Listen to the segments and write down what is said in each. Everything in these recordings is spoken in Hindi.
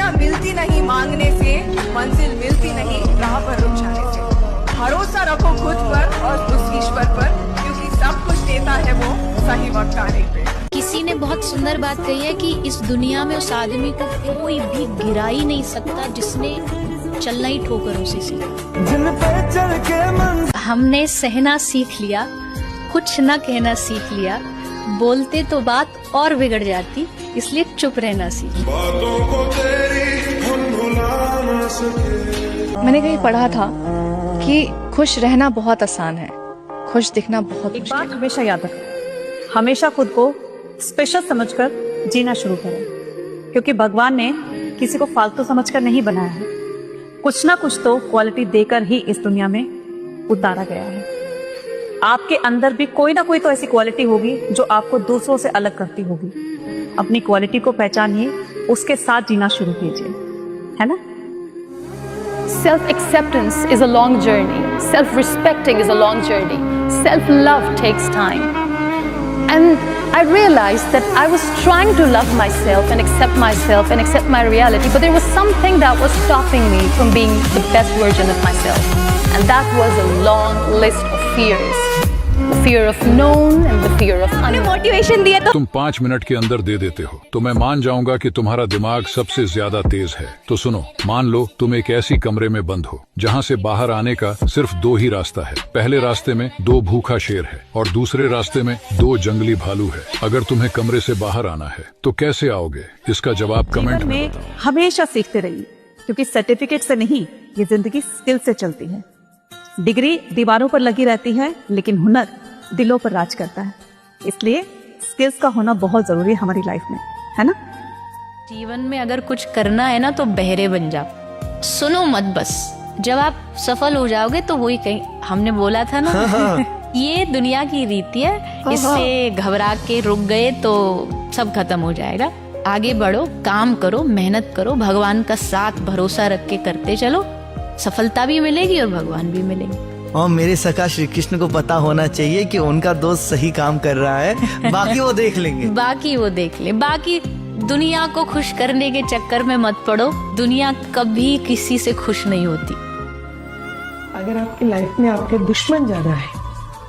दुनिया मिलती नहीं मांगने से, मंजिल मिलती नहीं राह पर रुक जाने से। भरोसा रखो खुद पर और उस ईश्वर पर, क्योंकि सब कुछ देता है वो सही वक्त आने पे। किसी ने बहुत सुंदर बात कही है कि इस दुनिया में उस आदमी को कोई भी गिरा ही नहीं सकता जिसने चलना ही ठोकरों से सीखा। हमने सहना सीख लिया, कुछ न कहना सीख लिया, बोलते तो बात और बिगड़ जाती, इसलिए चुप रहना सीख। मैंने कहीं पढ़ा था कि खुश रहना बहुत आसान है, खुश दिखना बहुत एक बात हमेशा याद रखें, हमेशा खुद को स्पेशल समझकर जीना शुरू करें, क्योंकि भगवान ने किसी को फालतू समझकर नहीं बनाया है। कुछ ना कुछ तो क्वालिटी देकर ही इस दुनिया में उतारा गया है। आपके अंदर भी कोई ना कोई तो ऐसी क्वालिटी होगी जो आपको दूसरों से अलग करती होगी। अपनी क्वालिटी को पहचानिए, उसके साथ जीना शुरू कीजिए, है ना? Self-acceptance is a long journey. Self-respecting is a long journey. Self-love takes time. And I realized that I was trying to love myself and accept my reality, but there was something that was stopping me from being the best version of myself. And that was a long list of fears. The fear of known and the fear of unknown. Motivation दिया तो तुम 5 मिनट के अंदर दे देते हो तो मैं मान जाऊंगा कि तुम्हारा दिमाग सबसे ज्यादा तेज है। तो सुनो, मान लो तुम एक ऐसी कमरे में बंद हो जहां से बाहर आने का सिर्फ 2 ही रास्ता है। पहले रास्ते में 2 भूखा शेर है और दूसरे रास्ते में 2 जंगली भालू है। अगर तुम्हें कमरे से बाहर आना है तो कैसे आओगे? इसका जवाब कमेंट में बताओ। हमेशा सीखते रहिए, क्योंकि सर्टिफिकेट से नहीं, ये जिंदगी स्किल से चलती है। डिग्री दीवारों पर लगी रहती है, लेकिन हुनर दिलों पर राज करता है। इसलिए स्किल्स का होना बहुत जरूरी है हमारी लाइफ में, है ना? जीवन में अगर कुछ करना है ना तो बहरे बन जाओ, सुनो मत बस। जब आप सफल हो जाओगे तो वही कहीं हमने बोला था ना ये दुनिया की रीति है, इससे घबरा के रुक गए तो सब खत्म हो जाएगा। आगे बढ़ो, काम करो, मेहनत करो, भगवान का साथ भरोसा रख के करते चलो, सफलता भी मिलेगी और भगवान भी मिलेंगे। और मेरे सखा श्री कृष्ण को पता होना चाहिए कि उनका दोस्त सही काम कर रहा है, बाकी वो देख लेंगे। बाकी वो देख ले। बाकी दुनिया को खुश करने के चक्कर में मत पड़ो, दुनिया कभी किसी से खुश नहीं होती। अगर आपकी लाइफ में आपके दुश्मन ज्यादा है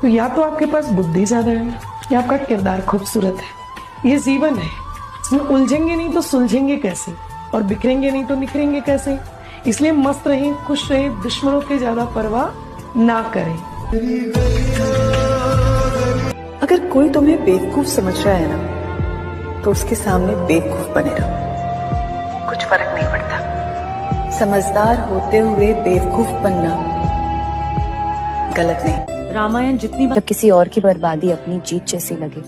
तो या तो आपके पास बुद्धि ज्यादा है या आपका किरदार खूबसूरत है। ये जीवन है, इसमें उलझेंगे नहीं तो सुलझेंगे कैसे, और बिखरेंगे नहीं तो निखरेंगे कैसे। इसलिए मस्त रहे, खुश रहे, दुश्मनों की ज्यादा परवाह ना करें। अगर कोई तुम्हें बेवकूफ समझ रहा है ना, तो उसके सामने बेवकूफ बने रहो, कुछ फर्क नहीं पड़ता। समझदार होते हुए बेवकूफ बनना गलत नहीं। रामायण जितनी जब किसी और की बर्बादी अपनी जीत जैसी लगे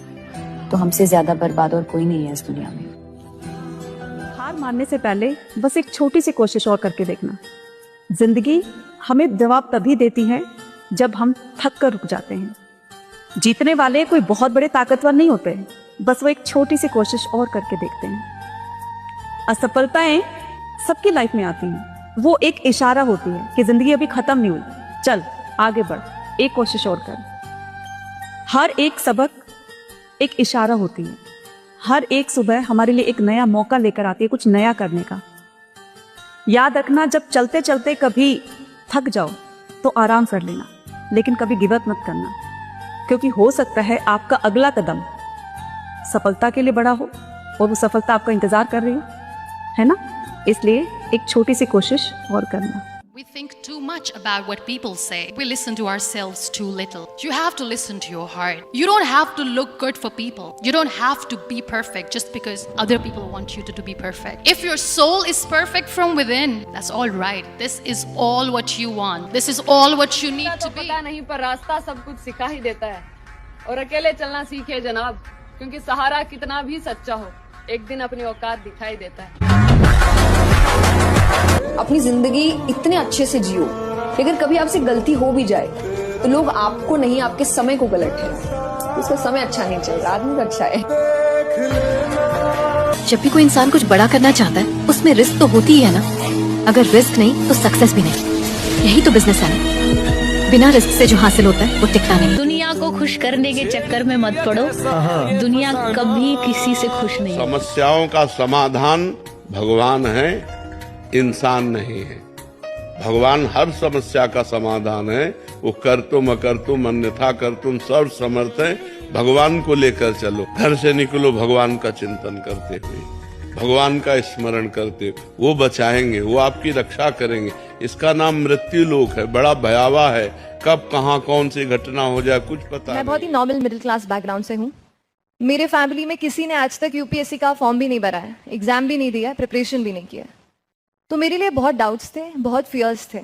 तो हमसे ज्यादा बर्बाद और कोई नहीं है इस दुनिया में। हार मानने से पहले बस एक छोटी सी कोशिश और करके देखना। जिंदगी हमें जवाब तभी देती है जब हम थक कर रुक जाते हैं। जीतने वाले कोई बहुत बड़े ताकतवर नहीं होते, बस वो एक छोटी सी कोशिश और करके देखते हैं। असफलताएं सबकी लाइफ में आती हैं, वो एक इशारा होती है कि जिंदगी अभी खत्म नहीं हुई, चल आगे बढ़, एक कोशिश और कर। हर एक सबक एक इशारा होती है, हर एक सुबह हमारे लिए एक नया मौका लेकर आती है कुछ नया करने का। याद रखना, जब चलते चलते कभी थक जाओ तो आराम कर लेना, लेकिन कभी गिव अप मत करना, क्योंकि हो सकता है आपका अगला कदम सफलता के लिए बड़ा हो और वो सफलता आपका इंतजार कर रही हो, है ना? इसलिए एक छोटी सी कोशिश और करना। We think too much about what people say. We listen to ourselves too little. You have to listen to your heart. You don't have to look good for people. You don't have to be perfect just because other people want you to be perfect. If your soul is perfect from within, that's all right. This is all what you want. This is all what you need to be. पता नहीं, पर रास्ता सब कुछ सिखा ही देता है। और अकेले चलना सीखे जनाब, क्योंकि सहारा कितना भी सच्चा हो, एक दिन अपनी औकात दिखाई देता है। अपनी जिंदगी इतने अच्छे से जियो कि अगर कभी आपसे गलती हो भी जाए तो लोग आपको नहीं, आपके समय को गलत ठहराएं। उसका समय अच्छा नहीं चल रहा, आदमी अच्छा है। जब भी कोई इंसान कुछ बड़ा करना चाहता है उसमें रिस्क तो होती ही है ना। अगर रिस्क नहीं तो सक्सेस भी नहीं। यही तो बिजनेस है ना, बिना रिस्क से जो हासिल होता है वो टिकता नहीं। दुनिया को खुश करने के चक्कर में मत पड़ो, दुनिया कभी किसी से खुश नहीं। समस्याओं का समाधान भगवान है, इंसान नहीं है। भगवान हर समस्या का समाधान है। वो कर तुम अकर तुम अन्यथा कर तुम सर्व समर्थ है। भगवान को लेकर चलो, घर से निकलो भगवान का चिंतन करते हुए, भगवान का स्मरण करते हुए। वो बचाएंगे, वो आपकी रक्षा करेंगे। इसका नाम मृत्यु लोक है, बड़ा भयावह है। कब कहाँ कौन सी घटना हो जाए कुछ पता मैं बहुत ही नॉर्मल मिडिल क्लास बैकग्राउंड से हूँ। मेरे फैमिली में किसी ने आज तक यूपीएससी का फॉर्म भी नहीं भरा है, एग्जाम भी नहीं दिया है, प्रिपरेशन भी नहीं किया है। तो मेरे लिए बहुत डाउट्स थे, बहुत फियर्स थे।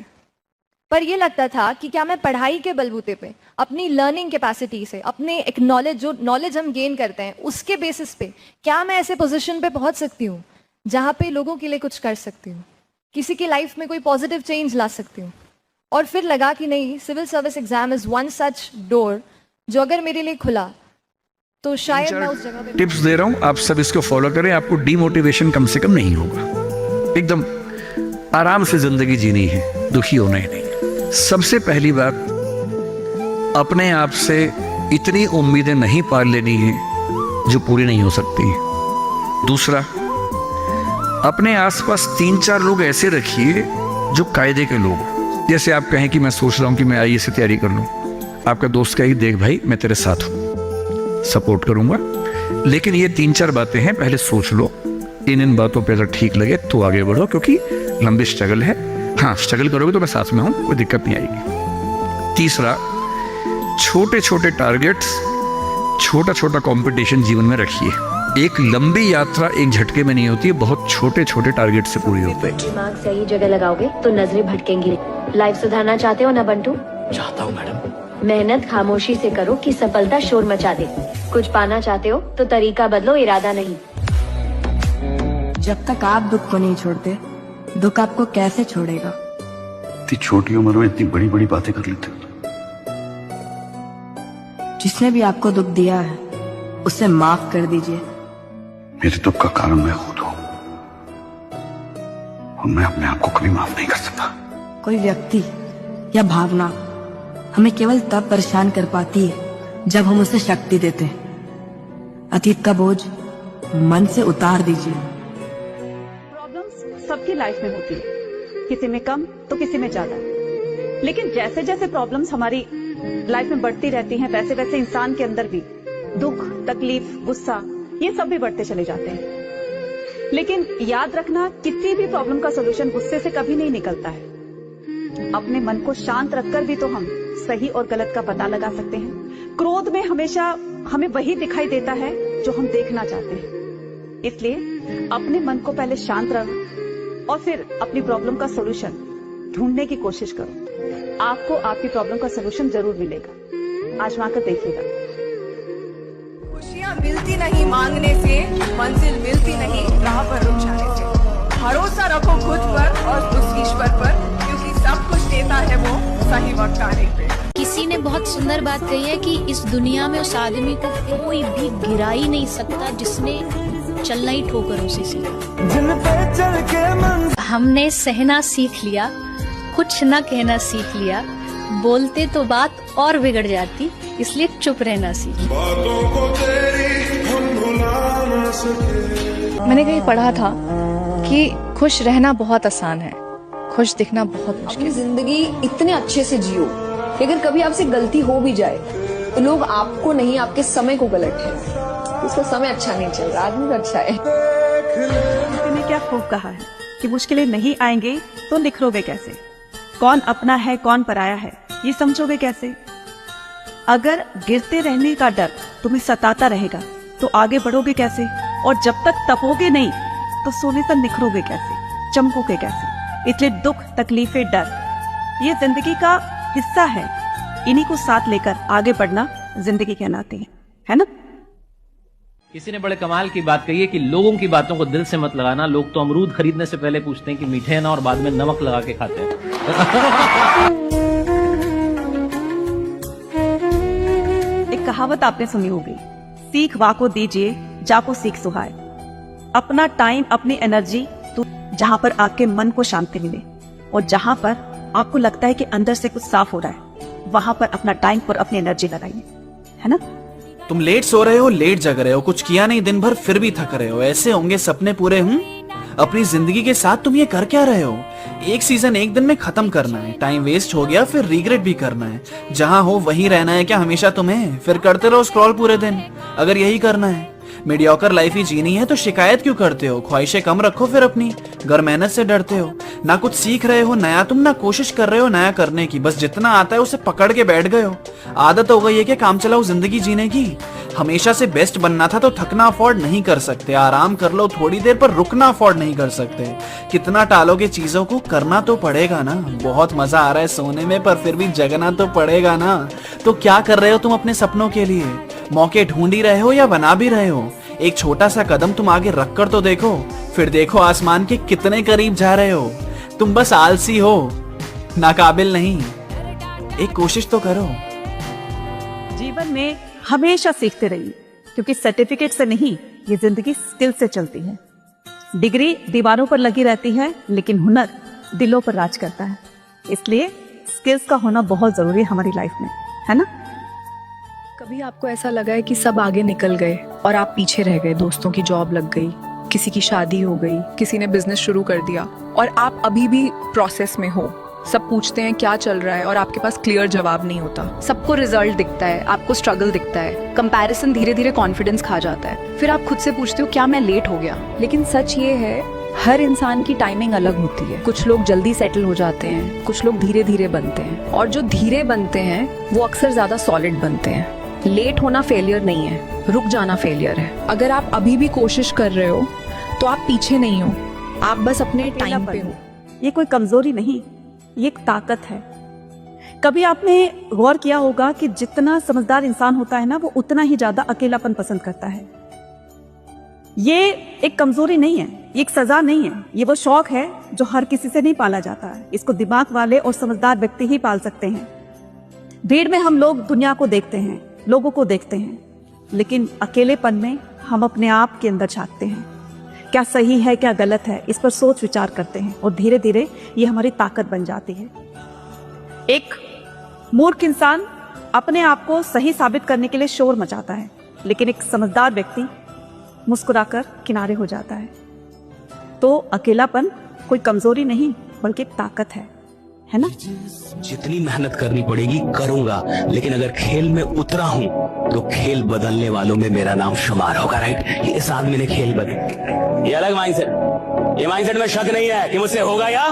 पर ये लगता था कि क्या मैं पढ़ाई के बलबूते पे, अपनी लर्निंग कैपेसिटी से, अपने एक नॉलेज हम गेन करते हैं उसके बेसिस पे, क्या मैं ऐसे पोजीशन पे पहुंच सकती हूँ जहाँ पे लोगों के लिए कुछ कर सकती हूँ, किसी की लाइफ में कोई पॉजिटिव चेंज ला सकती हूँ। और फिर लगा कि नहीं, civil service exam is one such door जो अगर मेरे लिए खुला तो शायद मैं उस जगह पे। टिप्स दे रहा हूँ, आप सब इसको फॉलो करें, आपको डीमोटिवेशन कम से कम नहीं होगा। एकदम आराम से जिंदगी जीनी है, दुखी होना ही नहीं। सबसे पहली बात, अपने आप से इतनी उम्मीदें नहीं पाल लेनी है जो पूरी नहीं हो सकती। दूसरा, अपने आसपास 3-4 लोग ऐसे रखिए जो कायदे के लोग। जैसे आप कहें कि मैं सोच रहा हूं कि मैं आईएएस की तैयारी कर लूं, आपका दोस्त कहेगी देख भाई मैं तेरे साथ हूं, सपोर्ट करूंगा, लेकिन ये 3-4 बातें हैं, पहले सोच लो। इन बातों पे अगर ठीक लगे तो आगे बढ़ो, क्योंकि लंबी स्ट्रगल है। हाँ, स्ट्रगल करोगे तो मैं साथ में हूं, कोई दिक्कत नहीं आएगी। तीसरा, छोटे छोटे टारगेट्स, छोटा छोटा कंपटीशन जीवन में रखिए। एक लंबी यात्रा एक झटके में नहीं होती है, बहुत छोटे छोटे टारगेट से पूरी होती है। दिमाग सही जगह लगाओगे तो नजरें भटकेंगी। लाइफ सुधारना चाहते हो ना बंटू? चाहता हूँ मैडम। मेहनत खामोशी से करो कि सफलता शोर मचा दे। कुछ पाना चाहते हो तो तरीका बदलो, इरादा नहीं। जब तक आप दुख को नहीं छोड़ते, दुख आपको कैसे छोड़ेगा? इतनी छोटी उम्र में इतनी बड़ी बड़ी बातें कर लेते हो। जिसने भी आपको दुख दिया है उसे माफ कर दीजिए। मेरे दुख का कारण मैं खुद हूं और मैं अपने आप को कभी माफ नहीं कर सकता। कोई व्यक्ति या भावना हमें केवल तब परेशान कर पाती है जब हम उसे शक्ति देते हैं। अतीत का बोझ मन से उतार दीजिए। प्रॉब्लम्स सबकी लाइफ में होती है, किसी में कम तो किसी में ज्यादा। लेकिन जैसे जैसे प्रॉब्लम्स हमारी लाइफ में बढ़ती रहती हैं, वैसे वैसे इंसान के अंदर भी दुख, तकलीफ, गुस्सा, ये सब भी बढ़ते चले जाते हैं। लेकिन याद रखना, किसी भी प्रॉब्लम का सोल्यूशन गुस्से से कभी नहीं निकलता है। अपने मन को शांत रखकर भी तो हम सही और गलत का पता लगा सकते हैं। क्रोध में हमेशा हमें वही दिखाई देता है जो हम देखना चाहते हैं। इसलिए अपने मन को पहले शांत रखो और फिर अपनी प्रॉब्लम का सोल्यूशन ढूंढने की कोशिश करो। आपको आपकी प्रॉब्लम का सोल्यूशन जरूर मिलेगा। आजमा कर देखिएगा। खुशियाँ मिलती नहीं मांगने से, मंजिल मिलती नहीं राह पर रुक जाने से। भरोसा रखो खुद पर और उस ईश्वर पर, क्योंकि सब कुछ देता है वो सही वक्त आने पे। किसी ने बहुत सुंदर बात कही है कि इस दुनिया में उस आदमी को कोई भी गिरा ही नहीं सकता जिसने चलना ही ठोकरों से सीखा। हमने सहना सीख लिया, कुछ न कहना सीख लिया, बोलते तो बात और बिगड़ जाती, इसलिए चुप रहना सीख। मैंने कहीं पढ़ा था कि खुश रहना बहुत आसान है, खुश दिखना बहुत मुश्किल। अपनी जिंदगी इतने अच्छे से जियो कि अगर कभी आपसे गलती हो भी जाए तो लोग आपको नहीं, आपके समय को गलत है। उसका समय अच्छा नहीं चल रहा, आदमी अच्छा है। तुमने क्या खूब कहा है कि मुश्किलें नहीं आएंगे तो निखरोगे कैसे, कौन अपना है कौन पराया है ये समझोगे कैसे। अगर गिरते रहने का डर तुम्हें सताता रहेगा तो आगे बढ़ोगे कैसे, और जब तक तपोगे नहीं तो सोने से निखरोगे कैसे, चमकोगे कैसे। इसलिए दुख, तकलीफें, डर ये जिंदगी का हिस्सा है। इन्हीं को साथ लेकर आगे बढ़ना जिंदगी कहलाती है ना। किसी ने बड़े कमाल की बात कही है कि लोगों की बातों को दिल से मत लगाना। लोग तो अमरूद खरीदने से पहले पूछते हैं कि मीठे हैं ना, और बाद में नमक लगा के खाते हैं। एक कहावत आपने सुनी होगी, सीख वाको दीजिए जाको सीख सुहाए। अपना टाइम, अपनी एनर्जी तो जहां पर आपके मन को शांति मिले और जहां पर आपको लगता है कि अंदर से कुछ साफ हो रहा है, वहां पर अपना टाइम पर अपनी एनर्जी लगाइए, है ना। तुम लेट सो रहे हो, लेट जग रहे हो, कुछ किया नहीं दिन भर फिर भी थक रहे हो, ऐसे होंगे सपने पूरे। अपनी जिंदगी के साथ तुम ये कर क्या रहे हो? एक सीजन एक दिन में खत्म करना है, टाइम वेस्ट हो गया फिर रिग्रेट भी करना है। जहां हो वहीं रहना है क्या हमेशा तुम्हें? फिर करते रहो स्क्रॉल पूरे दिन। अगर यही करना है, मीडियोकर लाइफ ही जीनी है तो शिकायत क्यों करते हो? ख्वाहिशें कम रखो फिर अपनी। घर मेहनत से डरते हो, ना कुछ सीख रहे हो नया तुम, ना कोशिश कर रहे हो नया करने की। बस जितना आता है उसे पकड़ के बैठ गए हो। आदत हो गई है कि काम चलाओ जिंदगी जीने की। हमेशा से बेस्ट बनना था तो थकना अफोर्ड नहीं कर सकते। आराम कर लो थोड़ी देर पर रुकना अफोर्ड नहीं कर सकते। कितना टालोगे चीजों को, करना तो पड़ेगा ना। बहुत मजा आ रहा है सोने में पर फिर भी जगना तो पड़ेगा ना। तो क्या कर रहे हो तुम अपने सपनों के लिए? मौके ढूंढ ही रहे हो या बना भी रहे हो? एक छोटा सा कदम तुम आगे रख कर तो देखो, फिर देखो आसमान के कितने करीब जा रहे हो। तुम बस आलसी हो, नाकाबिल नहीं। एक कोशिश तो करो। जीवन में हमेशा सीखते रहिए, क्योंकि सर्टिफिकेट से नहीं, ये जिंदगी स्किल से चलती है। डिग्री दीवारों पर लगी रहती है, लेकिन हुनर दिलों पर राज करता है। इसलिए स्किल्स का होना बहुत जरूरी है हमारी लाइफ में, है ना? कभी आपको ऐसा लगा है कि सब आगे निकल गए और आप पीछे रह गए? दोस्तों की जॉब लग गई, किसी की शादी हो गई, किसी ने बिजनेस शुरू कर दिया और आप अभी भी प्रोसेस में हो। सब पूछते हैं क्या चल रहा है और आपके पास क्लियर जवाब नहीं होता। सबको रिजल्ट दिखता है, आपको स्ट्रगल दिखता है। कंपैरिजन धीरे धीरे कॉन्फिडेंस खा जाता है। फिर आप खुद से पूछते हो क्या मैं लेट हो गया? लेकिन सच ये है, हर इंसान की टाइमिंग अलग होती है। कुछ लोग जल्दी सेटल हो जाते हैं, कुछ लोग धीरे धीरे बनते हैं, और जो धीरे बनते हैं वो अक्सर ज्यादा सॉलिड बनते हैं। लेट होना फेलियर नहीं है, रुक जाना फेलियर है। अगर आप अभी भी कोशिश कर रहे हो तो आप पीछे नहीं हो, आप बस अपने टाइम पे हो। ये कोई कमजोरी नहीं, ये एक ताकत है। कभी आपने गौर किया होगा कि जितना समझदार इंसान होता है ना, वो उतना ही ज्यादा अकेलापन पसंद करता है। ये एक कमजोरी नहीं है, ये एक सजा नहीं है, ये वो शौक है जो हर किसी से नहीं पाला जाता है। इसको दिमाग वाले और समझदार व्यक्ति ही पाल सकते हैं। भीड़ में हम लोग दुनिया को देखते हैं, लोगों को देखते हैं, लेकिन अकेलेपन में हम अपने आप के अंदर झांकते हैं। क्या सही है क्या गलत है, इस पर सोच विचार करते हैं, और धीरे धीरे ये हमारी ताकत बन जाती है। एक मूर्ख इंसान अपने आप को सही साबित करने के लिए शोर मचाता है, लेकिन एक समझदार व्यक्ति मुस्कुराकर किनारे हो जाता है। तो अकेलापन कोई कमजोरी नहीं, बल्कि एक ताकत है ना? जितनी मेहनत करनी पड़ेगी करूंगा, लेकिन अगर खेल में उतरा हूं तो खेल बदलने वालों में मेरा नाम शुमार होगा। राइट? इस आदमी ने खेल बदल, ये अलग माइंडसेट। ये माइंडसेट में शक नहीं है कि मुझसे होगा या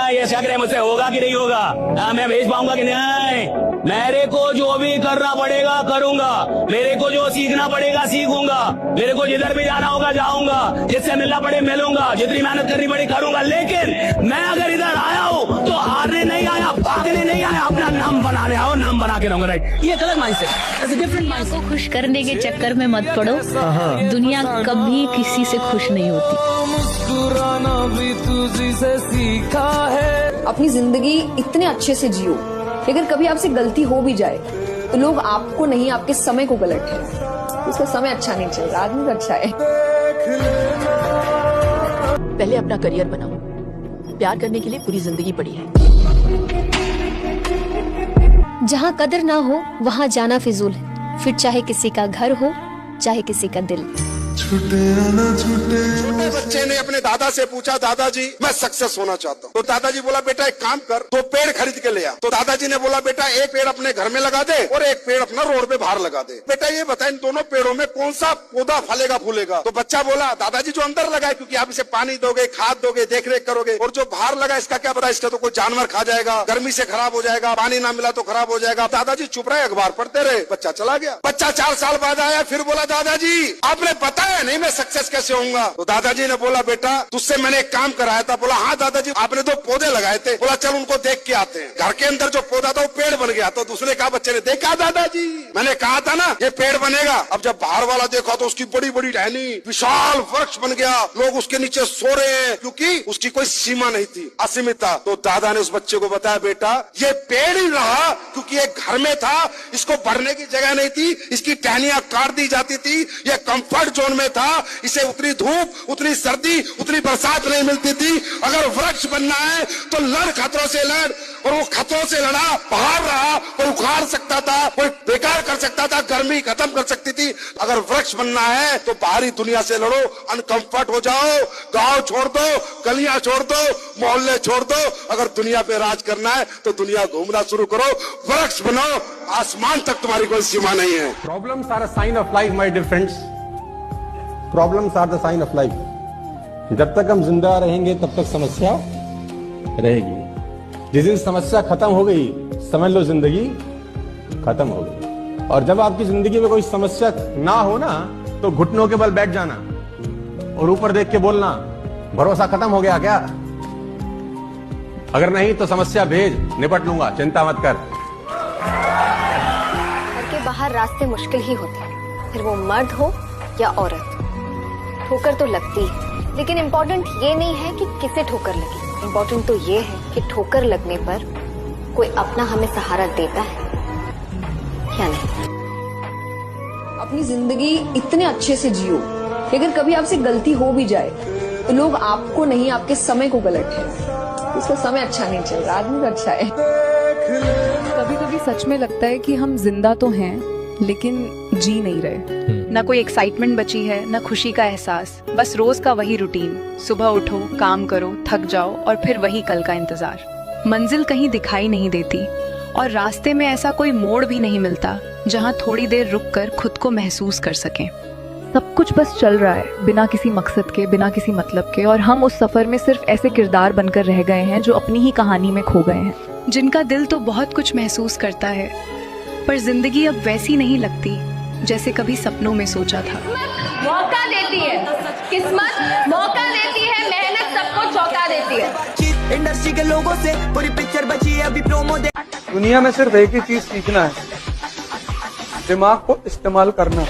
ये शक है मुझसे होगा कि नहीं होगा, मैं भेज पाऊंगा कि नहीं। मेरे को जो भी करना पड़ेगा करूंगा, मेरे को जो सीखना पड़ेगा सीखूंगा, मेरे को जिधर भी जाना होगा जाऊंगा, जिससे मिलना पड़े मिलूंगा, जितनी मेहनत करनी पड़े करूंगा। लेकिन मैं अगर इधर आया हूं तो हारने नहीं आया, भागने नहीं आया, अपना नाम बनाने आओ, नाम बना के रहूंगा। राइट? ये गलत माइंडसेट, डिफरेंट माइंडसेट। को खुश करने के चक्कर में मत पड़ो, दुनिया कभी किसी से खुश नहीं होती। मुस्कुराना भी तुझी से सीखा है। अपनी जिंदगी इतने अच्छे से जियो, लेकिन कभी आपसे गलती हो भी जाए तो लोग आपको नहीं, आपके समय को गलत ठहराएं। उसका समय अच्छा नहीं चल रहा, आदमी अच्छा है। पहले अपना करियर बनाओ, प्यार करने के लिए पूरी जिंदगी पड़ी है। जहाँ कदर ना हो वहाँ जाना फिजूल है, फिर चाहे किसी का घर हो चाहे किसी का दिल। छोटे बच्चे ने अपने दादा से पूछा, दादाजी मैं सक्सेस होना चाहता हूँ। तो दादाजी बोला, बेटा एक काम कर, 2 पेड़ खरीद के ले आ। तो दादाजी ने बोला, बेटा एक पेड़ अपने घर में लगा दे और एक पेड़ अपना रोड पे बाहर लगा दे। बेटा ये बता, इन दोनों पेड़ों में कौन सा पौधा फलेगा फूलेगा? तो बच्चा बोला, दादाजी जो अंदर लगा है, क्योंकि आप इसे पानी दोगे, खाद दोगे, देख रेख करोगे, और जो बाहर लगा इसका क्या पता, इसका तो कोई जानवर खा जाएगा, गर्मी से खराब हो जाएगा, पानी ना मिला तो खराब हो जाएगा। दादाजी चुप रहे, अखबार पढ़ते रहे, बच्चा चला गया। बच्चा 4 साल बाद आया, फिर बोला, दादाजी आपने बताया नहीं मैं सक्सेस कैसे होऊंगा? तो दादाजी ने बोला, बेटा तुझसे मैंने एक काम कराया था। बोला, हाँ दादाजी, आपने 2 पौधे लगाए थे। बोला, चल उनको देख के आते हैं। घर के अंदर जो पौधा था वो पेड़ बन गया। तो दूसरे कहा, बच्चे ने देखा दादाजी, मैंने कहा था ना ये पेड़ बनेगा। अब जब बाहर वाला देखा तो उसकी बड़ी बड़ी टहनी विशाल वृक्ष बन गया, लोग उसके नीचे सो रहे हैं, क्योंकि उसकी कोई सीमा नहीं थी, असीमित था। तो दादा ने उस बच्चे को बताया, बेटा ये पेड़ ही रहा क्योंकि ये घर में था, इसको बढ़ने की जगह नहीं थी, इसकी टहनियां काट दी जाती थी, ये कंफर्ट जोन बचपन में था, इसे उतनी धूप, उतनी सर्दी, उतनी बरसात नहीं मिलती थी। अगर वृक्ष बनना है तो लड़, खतरों से लड़, और वो खतरों से लड़ा, बाहर रहा, कोई उखाड़ सकता था, कोई बेकार कर सकता था, गर्मी खत्म कर सकती थी। अगर वृक्ष बनना है तो बाहरी दुनिया से लड़ो, अनकंफर्ट हो जाओ, गांव छोड़ दो, गलियां छोड़ दो, मोहल्ले छोड़ दो। अगर दुनिया पे राज करना है तो दुनिया घूमना शुरू करो, वृक्ष बनो, आसमान तक तुम्हारी कोई सीमा नहीं है। Problems are a sign of life, my dear friends. Problems are the sign of life. जब तक हम जिंदा रहेंगे तब तक समस्या रहेगी। जिस दिन समस्या खत्म हो गई, समझ लो जिंदगी खत्म हो गई। और जब आपकी जिंदगी में कोई समस्या ना हो ना, तो घुटनों के बल बैठ जाना और ऊपर देख के बोलना, भरोसा खत्म हो गया क्या? अगर नहीं तो समस्या भेज, निपट लूंगा, चिंता मत कर। घर के बाहर रास्ते मुश्किल ही होते हैं, फिर वो मर्द हो या औरत। ठोकर तो लगती है, लेकिन इम्पोर्टेंट ये नहीं है कि किसे ठोकर लगी, इम्पोर्टेंट तो ये है कि ठोकर लगने पर कोई अपना हमें सहारा देता है या नहीं। अपनी जिंदगी इतने अच्छे से जियो कि अगर कभी आपसे गलती हो भी जाए तो लोग आपको नहीं, आपके समय को गलत है। उसका समय अच्छा नहीं चल रहा, आदमी का अच्छा है। कभी कभी सच में लगता है कि हम जिंदा तो हैं लेकिन जी नहीं रहे। ना कोई एक्साइटमेंट बची है, ना खुशी का एहसास, बस रोज का वही रूटीन। सुबह उठो, काम करो, थक जाओ और फिर वही कल का इंतजार। मंजिल कहीं दिखाई नहीं देती और रास्ते में ऐसा कोई मोड़ भी नहीं मिलता जहां थोड़ी देर रुककर खुद को महसूस कर सकें। सब कुछ बस चल रहा है बिना किसी मकसद के, बिना किसी मतलब के, और हम उस सफर में सिर्फ ऐसे किरदार बनकर रह गए हैं जो अपनी ही कहानी में खो गए हैं, जिनका दिल तो बहुत कुछ महसूस करता है, पर जिंदगी अब वैसी नहीं लगती जैसे कभी सपनों में सोचा था। मौका देती है किस्मत, मौका देती है मेहनत, सबको चौंका देती है। इंडस्ट्री के लोगों से पूरी पिक्चर बची है, अभी प्रोमो दे। दुनिया में सिर्फ एक ही चीज सीखना है, दिमाग को इस्तेमाल करना।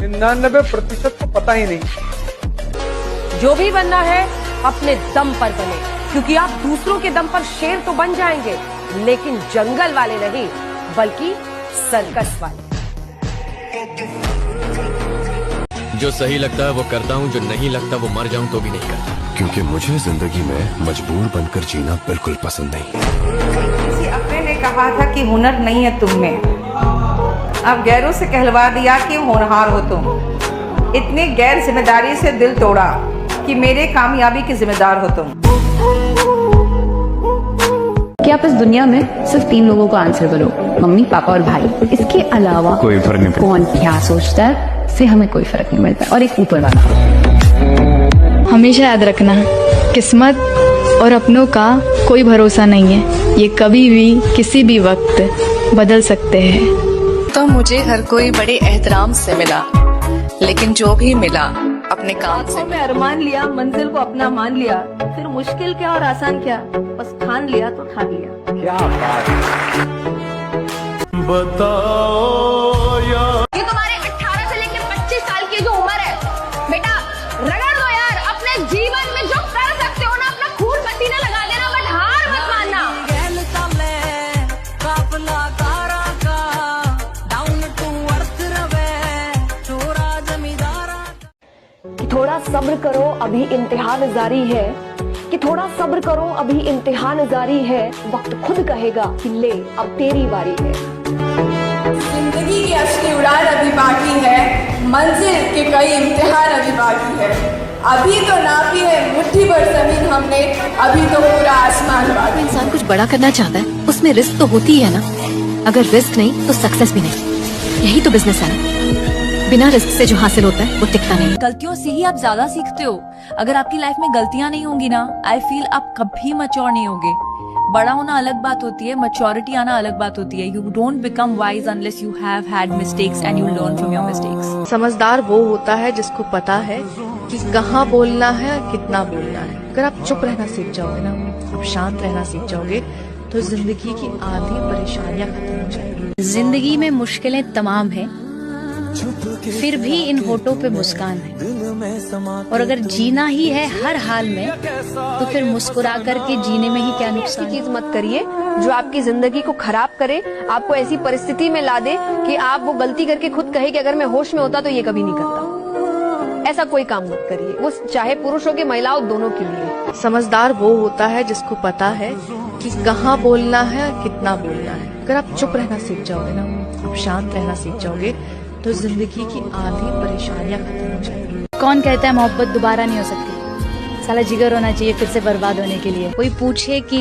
99% को पता ही नहीं। जो भी बनना है अपने दम पर बने, क्योंकि आप दूसरों के दम पर शेर तो बन जाएंगे, लेकिन जंगल वाले नहीं, बल्कि सर्कस वाले। जो सही लगता है वो करता हूँ, जो नहीं लगता वो मर जाऊँ तो भी नहीं करता, क्योंकि मुझे जिंदगी में मजबूर बनकर जीना बिल्कुल पसंद नहीं। किसी अपने ने कहा था कि हुनर नहीं है तुम में, अब गैरों से कहलवा दिया कि होनहार हो तुम। इतनी गैर जिम्मेदारी से दिल तोड़ा कि मेरे कामयाबी के जिम्मेदार हो तुम। कि आप इस दुनिया में सिर्फ 3 लोगों को आंसर करो, मम्मी, पापा और भाई। इसके अलावा कोई फर्क नहीं पड़ता। कौन क्या सोचता है से हमें कोई फर्क नहीं पड़ता। और एक ऊपर वाला। हमेशा याद रखना, किस्मत और अपनों का कोई भरोसा नहीं है, ये कभी भी किसी भी वक्त बदल सकते हैं। तो मुझे हर कोई बड़े एहतराम से मिला, लेकिन जो भी मिला अपने काम से। में अरमान लिया, मंजिल को अपना मान लिया, फिर मुश्किल क्या और आसान क्या, बस ठान लिया तो ठान लिया। क्या बात बताओ यार। ये तुम्हारे 18 से लेकर 25 साल की जो उम्र है, बेटा रगड़ दो यार। अपने जीवन में जो कर सकते हो ना, अपना खून पसीना लगा देना, बट हार मत मानना। कि थोड़ा सब्र करो, अभी इम्तिहान जारी है, कि थोड़ा सब्र करो, अभी इम्तिहान जारी है। वक्त खुद कहेगा कि ले अब तेरी बारी है। जिंदगी की असली उड़ान अभी बाकी है, मंजिल के कई इम्तिहान अभी बाकी है। अभी तो नापी है मुट्ठी भर जमीन हमने, अभी तो पूरा आसमान बाकी। इंसान कुछ बड़ा करना चाहता है, उसमें रिस्क तो होती है ना। अगर रिस्क नहीं तो सक्सेस भी नहीं, यही तो बिजनेस है ना। बिना रिस्क से जो हासिल होता है वो टिकता नहीं। गलतियों से ही आप ज्यादा सीखते हो। अगर आपकी लाइफ में गलतियां नहीं होंगी ना, आई फील आप कभी मैच्योर नहीं होगे। बड़ा होना अलग बात होती है, मैच्योरिटी आना अलग बात होती है। You don't become wise unless you have had mistakes and you learn from your mistakes. समझदार वो होता है जिसको पता है कि कहाँ बोलना है और कितना बोलना है। अगर आप चुप रहना सीख जाओगे ना, आप शांत रहना सीख जाओगे, तो जिंदगी की आधी परेशानियां खत्म हो जाएगी। जिंदगी में मुश्किलें तमाम हैं, फिर भी इन होठों पे मुस्कान है। और अगर जीना ही है हर हाल में, तो फिर मुस्कुरा करके जीने में ही क्या नुकसान। चीज मत करिए जो आपकी जिंदगी को खराब करे, आपको ऐसी परिस्थिति में ला दे कि आप वो गलती करके खुद कहे कि अगर मैं होश में होता तो ये कभी नहीं करता। ऐसा कोई काम मत करिए, वो चाहे पुरुष हो के महिलाओं दोनों के लिए। समझदार वो होता है जिसको पता है कि कहाँ बोलना है और कितना बोलना है। अगर आप चुप रहना सीख जाओगे ना, आप शांत रहना सीख जाओगे, तो जिंदगी की आधी परेशानियां खत्म हो जाएंगी। कौन कहता है मोहब्बत दोबारा नहीं हो सकती? साला जिगर होना चाहिए फिर से बर्बाद होने के लिए। कोई पूछे कि